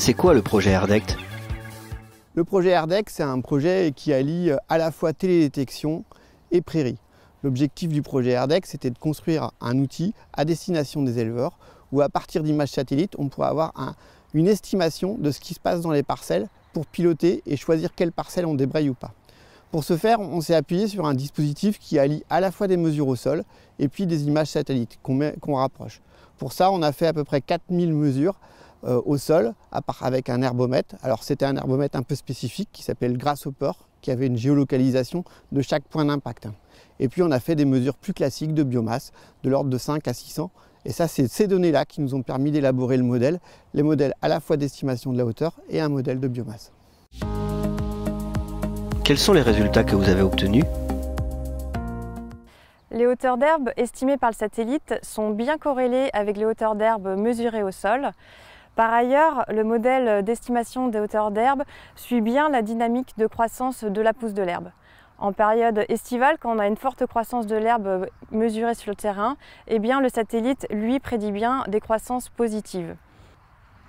C'est quoi le projet AirDect? Le projet AirDect, c'est un projet qui allie à la fois télédétection et prairie. L'objectif du projet AirDect, c'était de construire un outil à destination des éleveurs où à partir d'images satellites, on pourrait avoir une estimation de ce qui se passe dans les parcelles pour piloter et choisir quelles parcelles on débraye ou pas. Pour ce faire, on s'est appuyé sur un dispositif qui allie à la fois des mesures au sol et puis des images satellites qu'on rapproche. Pour ça, on a fait à peu près 4000 mesures au sol avec un herbomètre. Alors c'était un herbomètre un peu spécifique qui s'appelle Grasshopper, qui avait une géolocalisation de chaque point d'impact. Et puis on a fait des mesures plus classiques de biomasse, de l'ordre de 5 à 600. Et ça, c'est ces données-là qui nous ont permis d'élaborer le modèle, les modèles à la fois d'estimation de la hauteur et un modèle de biomasse. Quels sont les résultats que vous avez obtenus? Les hauteurs d'herbe estimées par le satellite sont bien corrélées avec les hauteurs d'herbe mesurées au sol. Par ailleurs, le modèle d'estimation des hauteurs d'herbe suit bien la dynamique de croissance de la pousse de l'herbe. En période estivale, quand on a une forte croissance de l'herbe mesurée sur le terrain, eh bien le satellite, lui, prédit bien des croissances positives.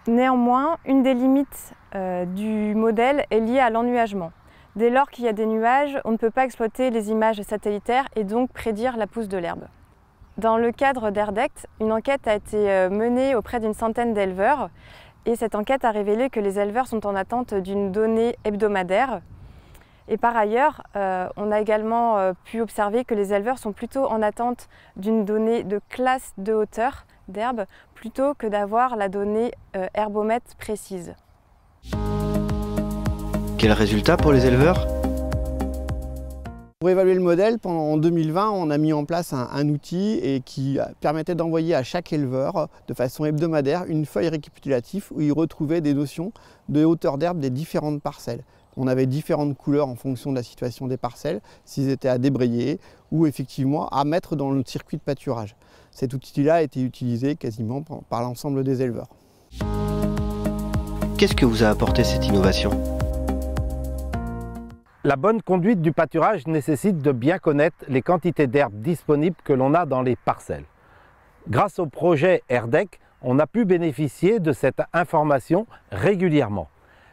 Néanmoins, une des limites du modèle est liée à l'ennuagement. Dès lors qu'il y a des nuages, on ne peut pas exploiter les images satellitaires et donc prédire la pousse de l'herbe. Dans le cadre d'AirDect, une enquête a été menée auprès d'une centaine d'éleveurs et cette enquête a révélé que les éleveurs sont en attente d'une donnée hebdomadaire. Et par ailleurs, on a également pu observer que les éleveurs sont plutôt en attente d'une donnée de classe de hauteur d'herbe plutôt que d'avoir la donnée herbomètre précise. Quel résultat pour les éleveurs? Pour évaluer le modèle, en 2020, on a mis en place un outil qui permettait d'envoyer à chaque éleveur de façon hebdomadaire une feuille récapitulative où il retrouvait des notions de hauteur d'herbe des différentes parcelles. On avait différentes couleurs en fonction de la situation des parcelles, s'ils étaient à débrayer ou effectivement à mettre dans le circuit de pâturage. Cet outil-là a été utilisé quasiment par l'ensemble des éleveurs. Qu'est-ce que vous a apporté cette innovation? La bonne conduite du pâturage nécessite de bien connaître les quantités d'herbe disponibles que l'on a dans les parcelles. Grâce au projet AirDect, on a pu bénéficier de cette information régulièrement.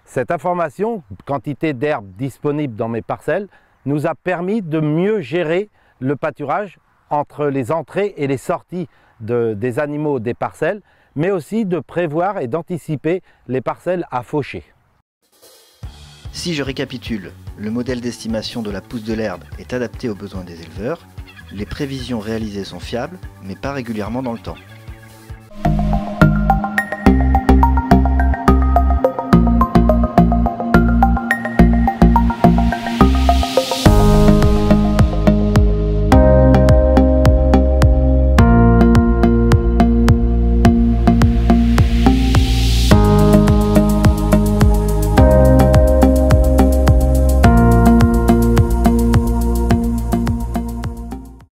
Cette information, quantité d'herbe disponible dans mes parcelles, nous a permis de mieux gérer le pâturage entre les entrées et les sorties des animaux des parcelles, mais aussi de prévoir et d'anticiper les parcelles à faucher. Si je récapitule, le modèle d'estimation de la pousse de l'herbe est adapté aux besoins des éleveurs, les prévisions réalisées sont fiables, mais pas régulièrement dans le temps.